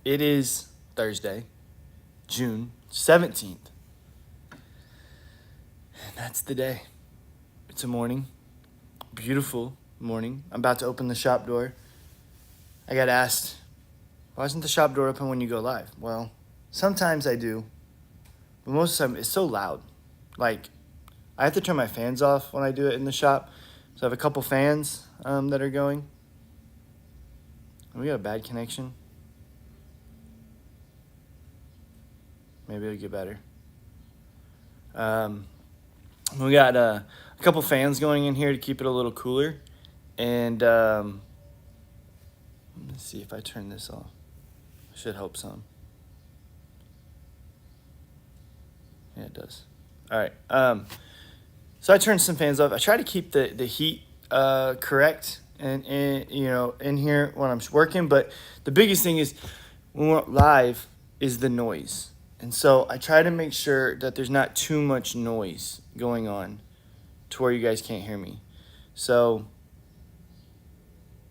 It is Thursday, June 17th. And that's the day. It's a morning. Beautiful morning. I'm about to open the shop door. I got asked, why isn't the shop door open when you go live? Well, sometimes I do. But most of the time, it's so loud. Like, I have to turn my fans off when I do it in the shop. So I have a couple fans that are going. We got a bad connection. Maybe it'll get better. We got a couple fans going in here to keep it a little cooler. And let's see if I turn this off. I should hope some. Yeah, it does. All right. So I turned some fans off. I try to keep the heat correct and in here when I'm working. But the biggest thing is when we're live is the noise. And so I try to make sure that there's not too much noise going on to where you guys can't hear me. So,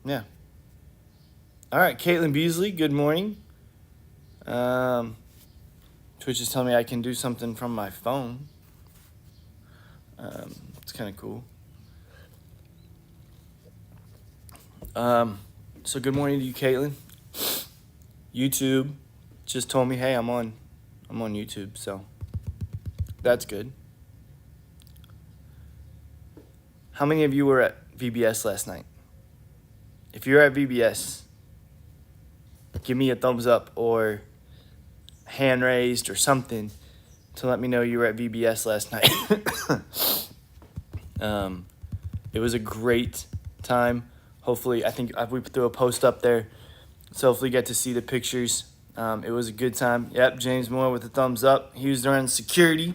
yeah. All right, Caitlin Beasley, good morning. Twitch is telling me I can do something from my phone. It's kind of cool. So good morning to you, Caitlin. YouTube just told me, hey, I'm on YouTube, so that's good. How many of you were at VBS last night? If you're at VBS, give me a thumbs up or hand raised or something to let me know you were at VBS last night. It was a great time. Hopefully, I think we threw a post up there, so hopefully you get to see the pictures. It was a good time. Yep, James Moore with a thumbs up. He was around security.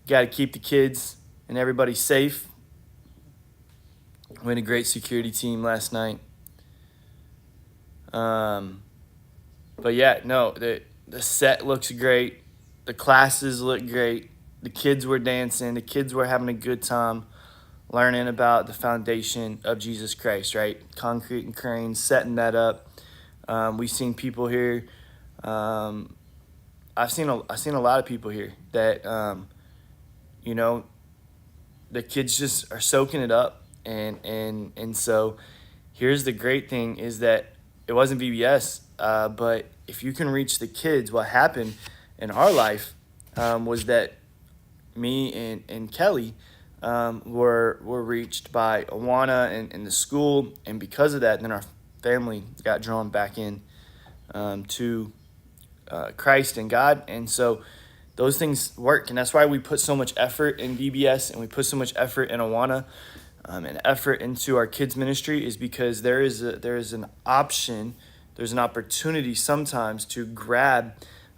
Got to keep the kids and everybody safe. We had a great security team last night. But yeah, no, the set looks great. The classes look great. The kids were dancing. The kids were having a good time learning about the foundation of Jesus Christ, right? Concrete and cranes, setting that up. We've seen people here. I've seen a lot of people here that, the kids just are soaking it up. And so here's the great thing is that it wasn't VBS, but if you can reach the kids, what happened in our life was that me and Kelly were reached by Awana and the school, and because of that, then our family got drawn back in to Christ and God, and so those things work, and that's why we put so much effort in VBS and we put so much effort in Awana and effort into our kids ministry is because there is an option, there's an opportunity sometimes to grab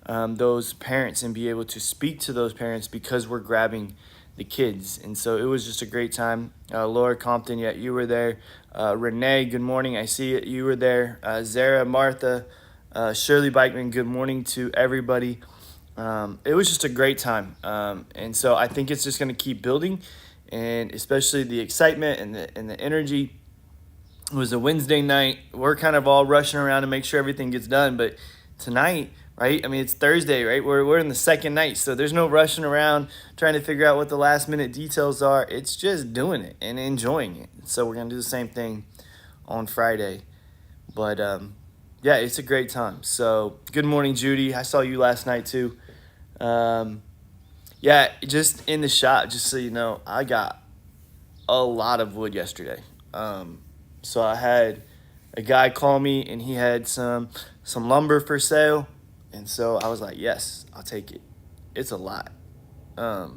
those parents and be able to speak to those parents because we're grabbing the kids. And so it was just a great time. Laura Compton, yeah, you were there. Renee, good morning. I see it. You were there. Zara, Martha, Shirley Bikeman, good morning to everybody. It was just a great time. And so I think it's just going to keep building, and especially the excitement and the energy. It was a Wednesday night. We're kind of all rushing around to make sure everything gets done. But tonight, right? I mean, it's Thursday, right? We're in the second night, so there's no rushing around trying to figure out what the last minute details are. It's just doing it and enjoying it. So we're gonna do the same thing on Friday. But yeah, it's a great time. So good morning, Judy. I saw you last night too. Yeah, just in the shop, just so you know, I got a lot of wood yesterday. So I had a guy call me and he had some lumber for sale. And so I was like, yes, I'll take it. It's a lot. Yeah,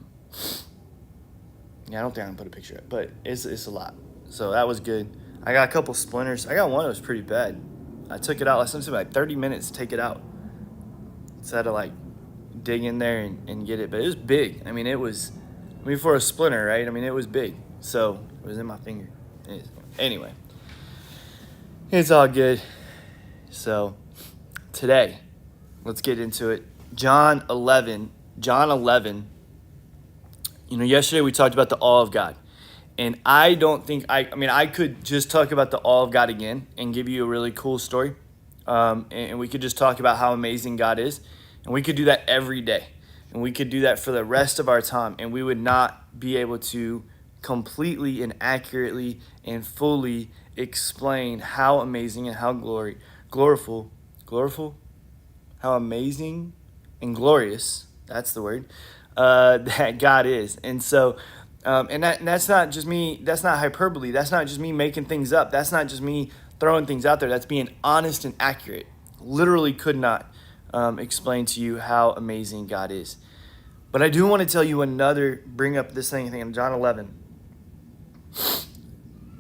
I don't think I can put a picture up, but it's a lot. So that was good. I got a couple splinters. I got one that was pretty bad. I took it out. Last time it took like 30 minutes to take it out. So I had to like dig in there and get it. But it was big. I mean, for a splinter, right? I mean, it was big. So it was in my finger. Anyway, it's all good. So today, let's get into it. John 11. Yesterday we talked about the awe of God. And I don't think, I could just talk about the awe of God again and give you a really cool story. And we could just talk about how amazing God is. And we could do that every day. And we could do that for the rest of our time. And we would not be able to completely and accurately and fully explain how amazing and how gloriful, how amazing and glorious, that's the word, that God is. And so, and that's not just me, that's not hyperbole. That's not just me making things up. That's not just me throwing things out there. That's being honest and accurate. Literally could not explain to you how amazing God is. But I do want to tell you bring up this thing in John 11.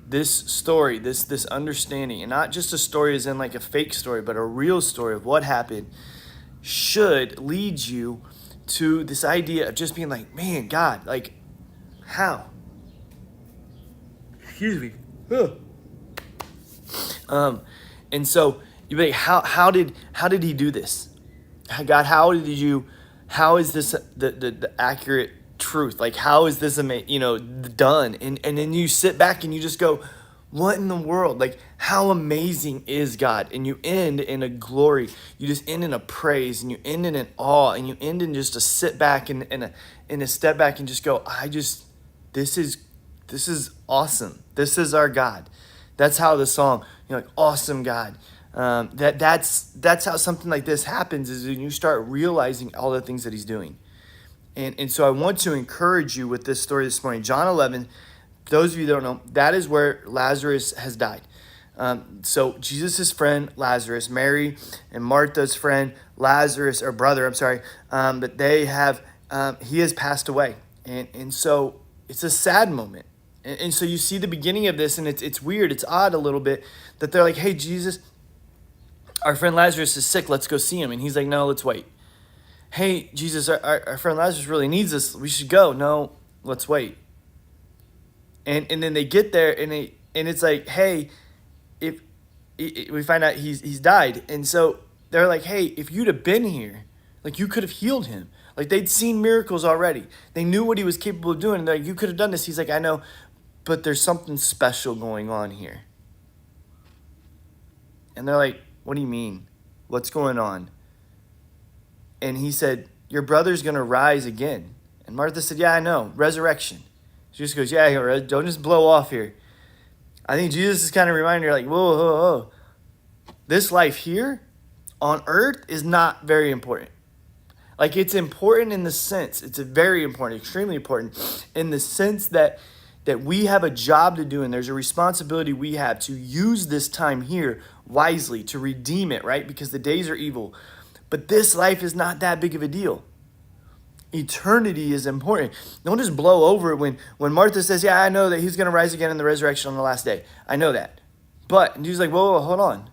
This story, this understanding, and not just a story as in like a fake story, but a real story of what happened, should lead you to this idea of just being like, man, God, like, how? Excuse me. And so you be like, how did he do this? God, how is this the accurate truth? Like, how is this done? And then you sit back and you just go, what in the world? Like, how amazing is God? And you end in a glory. You just end in a praise, and you end in an awe, and you end in just a sit back and a step back and just go, this is awesome. This is our God. That's how the song, like, awesome God. That's how something like this happens, is when you start realizing all the things that he's doing. And so I want to encourage you with this story this morning. John 11, those of you that don't know, that is where Lazarus has died. So Jesus' friend Lazarus, Mary and Martha's friend Lazarus, or brother, I'm sorry, but he has passed away. And so it's a sad moment. And so you see the beginning of this, and it's weird, it's odd a little bit, that they're like, hey, Jesus, our friend Lazarus is sick, let's go see him. And he's like, no, let's wait. Hey, Jesus, our friend Lazarus really needs us, we should go. No, let's wait. And then they get there, and it's like, hey, if we find out he's died. And so they're like, hey, if you'd have been here, like, you could have healed him. Like, they'd seen miracles already. They knew what he was capable of doing. And they're like, you could have done this. He's like, I know, but there's something special going on here. And they're like, what do you mean? What's going on? And he said, your brother's going to rise again. And Martha said, yeah, I know. Resurrection. She just goes, yeah, don't just blow off here. I think Jesus is kind of reminding her, like, whoa. This life here on earth is not very important. Like, it's important in the sense, it's very important, extremely important, in the sense that we have a job to do, and there's a responsibility we have to use this time here wisely, to redeem it, right? Because the days are evil. But this life is not that big of a deal. Eternity is important. Don't just blow over it when Martha says, yeah, I know that he's going to rise again in the resurrection on the last day. I know that. But, and he's like, whoa, hold on.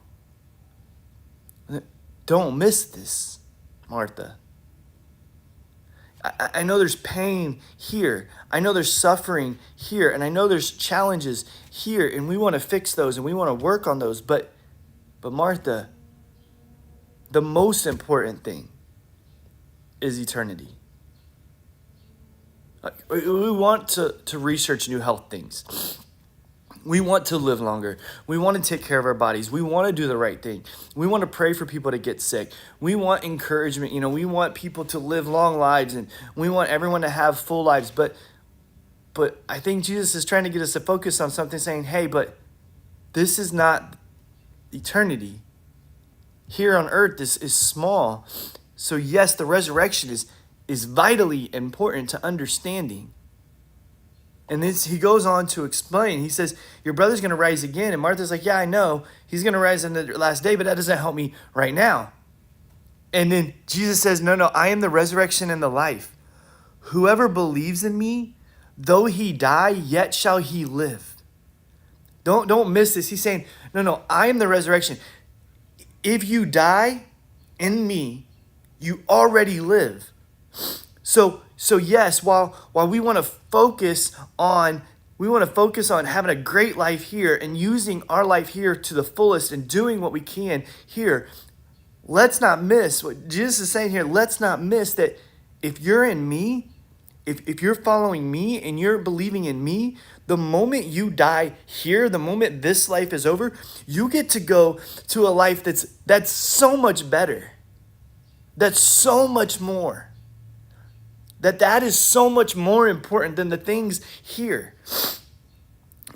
Don't miss this, Martha. I know there's pain here. I know there's suffering here. And I know there's challenges here. And we want to fix those and we want to work on those. But Martha, the most important thing is eternity. We want to research new health things. We want to live longer. We want to take care of our bodies. We want to do the right thing. We want to pray for people to get sick. We want encouragement. We want people to live long lives, and we want everyone to have full lives. But I think Jesus is trying to get us to focus on something, saying, hey, but this is not eternity. Here on earth, this is small. So yes, the resurrection is vitally important to understanding. And this, he goes on to explain. He says, your brother's going to rise again. And Martha's like, yeah, I know. He's going to rise in the last day, but that doesn't help me right now. And then Jesus says, no, I am the resurrection and the life. Whoever believes in me, though he die, yet shall he live. Don't miss this. He's saying, no, I am the resurrection. If you die in me, you already live. So yes, while we want to focus on having a great life here and using our life here to the fullest and doing what we can here, let's not miss what Jesus is saying here. Let's not miss that if you're in me, if you're following me and you're believing in me, the moment you die here, the moment this life is over, you get to go to a life that's so much better. That's so much more. That is so much more important than the things here.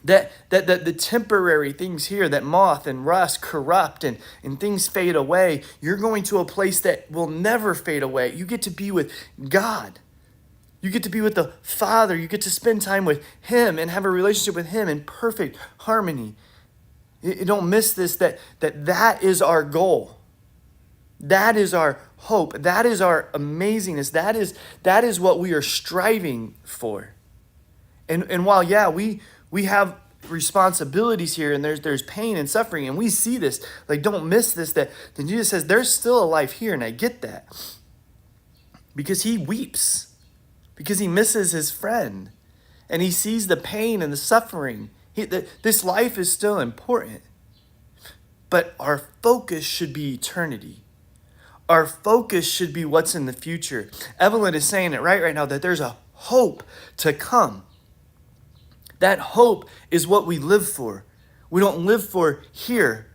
That the temporary things here, that moth and rust corrupt and things fade away, you're going to a place that will never fade away. You get to be with God. You get to be with the Father. You get to spend time with him and have a relationship with him in perfect harmony. You don't miss this, that is our goal. That is our hope. That is our amazingness. That is what we are striving for. And while, yeah, we have responsibilities here, and there's pain and suffering, and we see this, like, don't miss this, that then Jesus says there's still a life here, and I get that. Because he weeps, because he misses his friend, and he sees the pain and the suffering. This life is still important. But our focus should be eternity. Our focus should be what's in the future. Evelyn is saying it right now, that there's a hope to come. That hope is what we live for. We don't live for here.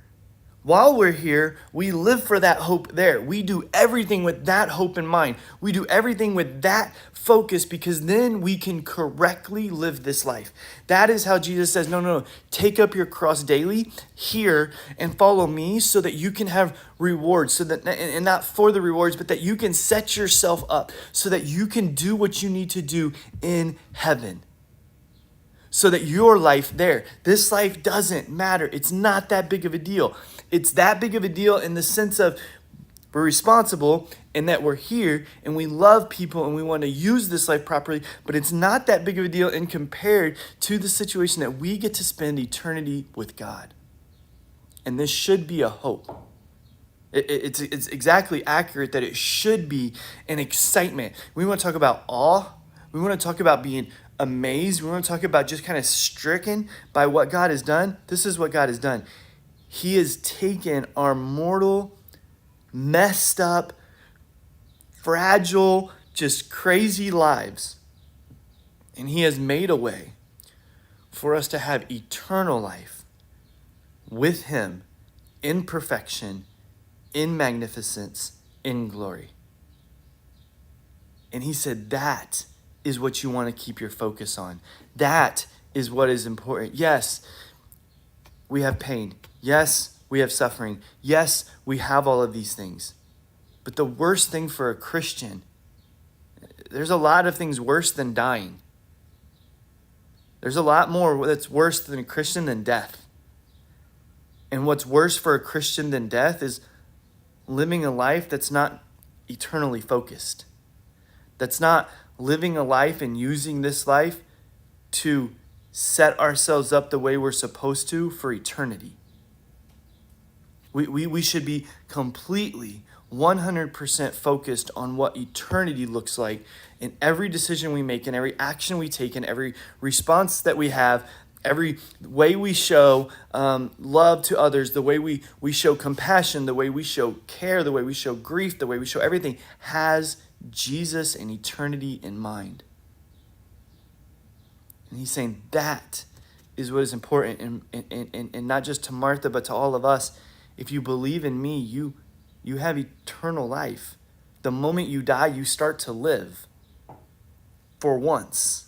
While we're here, we live for that hope there. We do everything with that hope in mind. We do everything with that focus, because then we can correctly live this life. That is how Jesus says, no, take up your cross daily here and follow me, so that you can have rewards, so that, and not for the rewards, but that you can set yourself up so that you can do what you need to do in heaven. So that your life there, this life doesn't matter. It's not that big of a deal. It's that big of a deal in the sense of we're responsible and that we're here and we love people and we want to use this life properly, but it's not that big of a deal in compared to the situation that we get to spend eternity with God. And this should be a hope. It's exactly accurate that it should be an excitement. We want to talk about awe. We want to talk about being amazed. We want to talk about just kind of stricken by what God has done. This is what God has done. He has taken our mortal, messed up, fragile, just crazy lives, and he has made a way for us to have eternal life with him in perfection, in magnificence, in glory. And he said that is what you want to keep your focus on. That is what is important. Yes, we have pain. Yes, we have suffering. Yes, we have all of these things. But the worst thing for a Christian, there's a lot of things worse than dying. There's a lot more that's worse than a Christian than death. And what's worse for a Christian than death is living a life that's not eternally focused. That's not living a life and using this life to set ourselves up the way we're supposed to for eternity. We should be completely 100% focused on what eternity looks like in every decision we make, in every action we take, in every response that we have, every way we show love to others, the way we show compassion, the way we show care, the way we show grief, the way we show everything has Jesus and eternity in mind. And he's saying that is what is important, and not just to Martha, but to all of us. If you believe in me, you have eternal life. The moment you die, you start to live for once.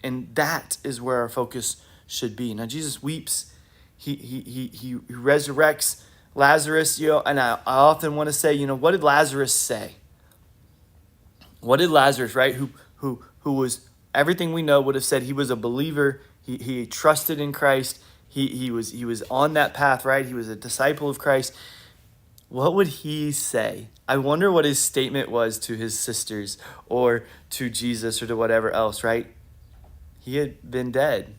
And that is where our focus should be. Now, Jesus weeps. He resurrects Lazarus, and I often want to say, what did Lazarus say? What did Lazarus, right, who was everything we know, would have said? He was a believer. He trusted in Christ. He was on that path, right? He was a disciple of Christ. What would he say? I wonder what his statement was to his sisters or to Jesus or to whatever else, right? He had been dead.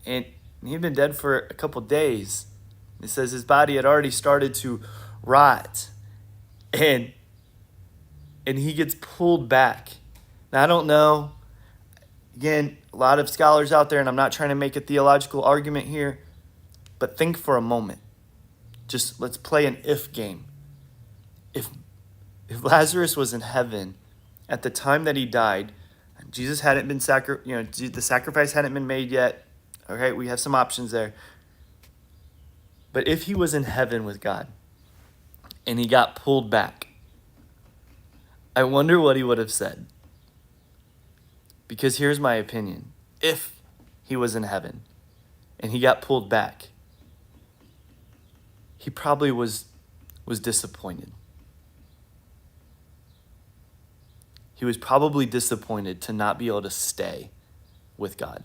And he had been dead for a couple days. It says his body had already started to rot. And he gets pulled back. Now, I don't know. Again, a lot of scholars out there, and I'm not trying to make a theological argument here, but think for a moment. Just let's play an if game. If Lazarus was in heaven at the time that he died, Jesus hadn't been the sacrifice hadn't been made yet. Okay, we have some options there. But if he was in heaven with God and he got pulled back, I wonder what he would have said. Because here's my opinion. If he was in heaven and he got pulled back, he probably was disappointed. He was probably disappointed to not be able to stay with God.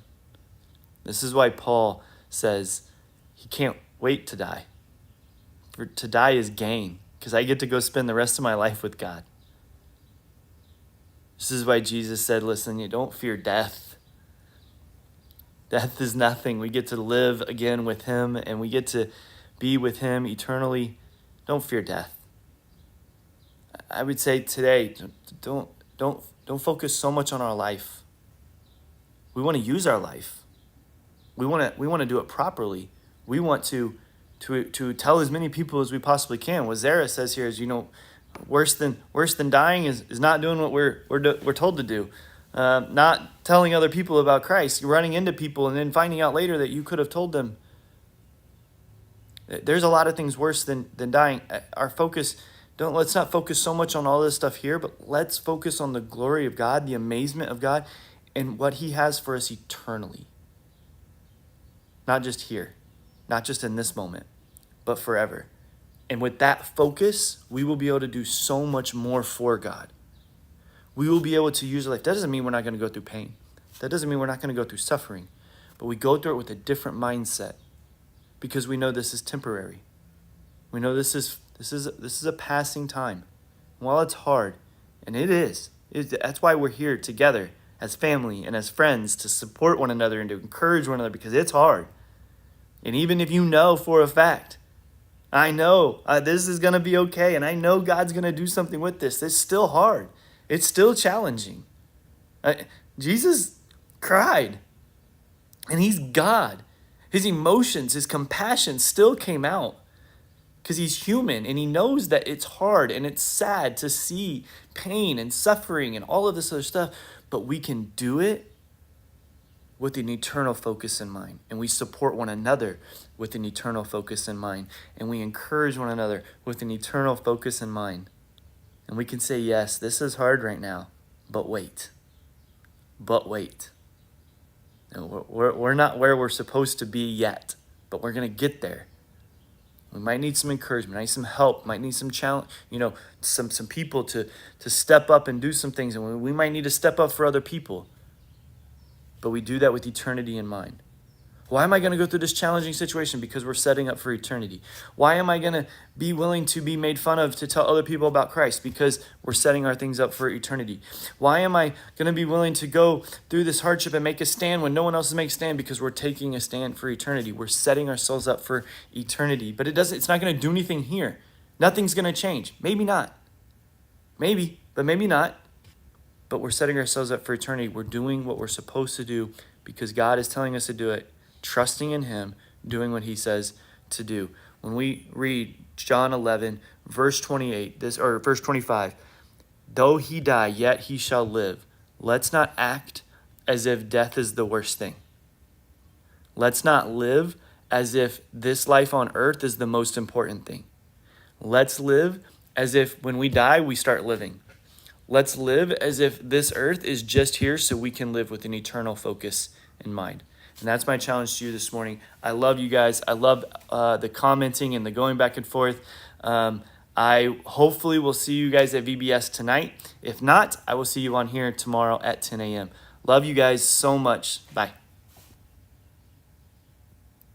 This is why Paul says he can't wait to die. For to die is gain, because I get to go spend the rest of my life with God. This is why Jesus said, listen, you don't fear death. Death is nothing. We get to live again with him, and we get to be with him eternally. Don't fear death. I would say today, don't focus so much on our life. We want to use our life. We want to do it properly. We want to tell as many people as we possibly can. What Zara says here is, worse than dying is not doing what we're told to do. Not telling other people about Christ, running into people and then finding out later that you could have told them. There's a lot of things worse than dying. Our focus, let's not focus so much on all this stuff here, but let's focus on the glory of God, the amazement of God, and what he has for us eternally. Not just here, not just in this moment, but forever. And with that focus, we will be able to do so much more for God. We will be able to use life. That doesn't mean we're not going to go through pain. That doesn't mean we're not going to go through suffering. But we go through it with a different mindset because we know this is temporary. We know this is a passing time. While it's hard, and it is, that's why we're here together as family and as friends to support one another and to encourage one another, because it's hard. And even if you know for a fact, I know this is going to be okay, and I know God's going to do something with this. It's still hard. It's still challenging. Jesus cried, and he's God. His emotions, his compassion still came out because he's human, and he knows that it's hard and it's sad to see pain and suffering and all of this other stuff, but we can do it with an eternal focus in mind. And we support one another with an eternal focus in mind. And we encourage one another with an eternal focus in mind. And we can say, yes, this is hard right now, but wait. But wait. And we're not where we're supposed to be yet, but we're going to get there. We might need some encouragement, might need some help, might need some challenge, some people to step up and do some things. And we might need to step up for other people. But we do that with eternity in mind. Why am I going to go through this challenging situation? Because we're setting up for eternity. Why am I going to be willing to be made fun of to tell other people about Christ? Because we're setting our things up for eternity. Why am I going to be willing to go through this hardship and make a stand when no one else is making a stand? Because we're taking a stand for eternity. We're setting ourselves up for eternity. But it's not going to do anything here. Nothing's going to change. Maybe not. Maybe, but maybe not. But we're setting ourselves up for eternity. We're doing what we're supposed to do because God is telling us to do it, trusting in him, doing what he says to do. When we read John 11, verse 28, verse 25, though he die, yet he shall live. Let's not act as if death is the worst thing. Let's not live as if this life on earth is the most important thing. Let's live as if when we die, we start living. Let's live as if this earth is just here so we can live with an eternal focus in mind. And that's my challenge to you this morning. I love you guys. I love the commenting and the going back and forth. I hopefully will see you guys at VBS tonight. If not, I will see you on here tomorrow at 10 a.m. Love you guys so much. Bye.